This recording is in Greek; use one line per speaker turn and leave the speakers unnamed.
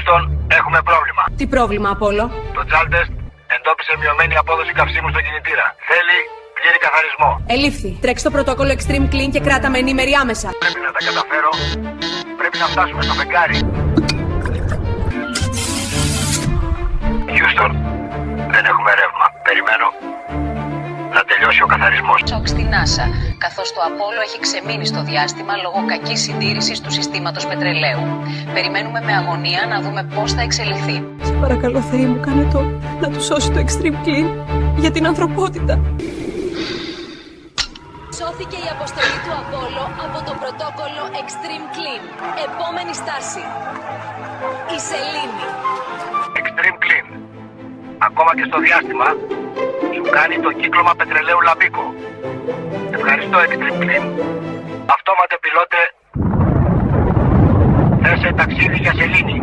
Houston, έχουμε πρόβλημα.
Τι πρόβλημα, Απόλλω?
Το Chaltest εντόπισε μειωμένη απόδοση καυσίμου στο κινητήρα. Θέλει πλήρη καθαρισμό.
Ελήφθη. Τρέξει το πρωτόκολλο Extreme Clean και κράτα με ενήμερη άμεσα.
Πρέπει να τα καταφέρω. Πρέπει να φτάσουμε στο φεγγάρι. Houston, δεν έχουμε ρεύμα. Περιμένω να τελειώσει ο καθαρισμός.
Σοκ στην NASA, καθώς το Απόλλω έχει ξεμείνει στο διάστημα λόγω κακής συντήρησης του συστήματος πετρελαίου. Περιμένουμε με αγωνία να δούμε πώς θα εξελιχθεί.
Σε παρακαλώ, Θεή μου, κάνε το να του σώσει το Extreme Clean για την ανθρωπότητα.
Σώθηκε η αποστολή του Απόλλω από το πρωτόκολλο Extreme Clean. Επόμενη στάση, η Σελήνη.
Extreme Clean. Ακόμα και στο διάστημα σου κάνει το κύκλωμα πετρελαίου λαμπίκο. Ευχαριστώ Extreme Clean. Αυτόματε πιλότε, θέσε ταξίδι για Σελήνη.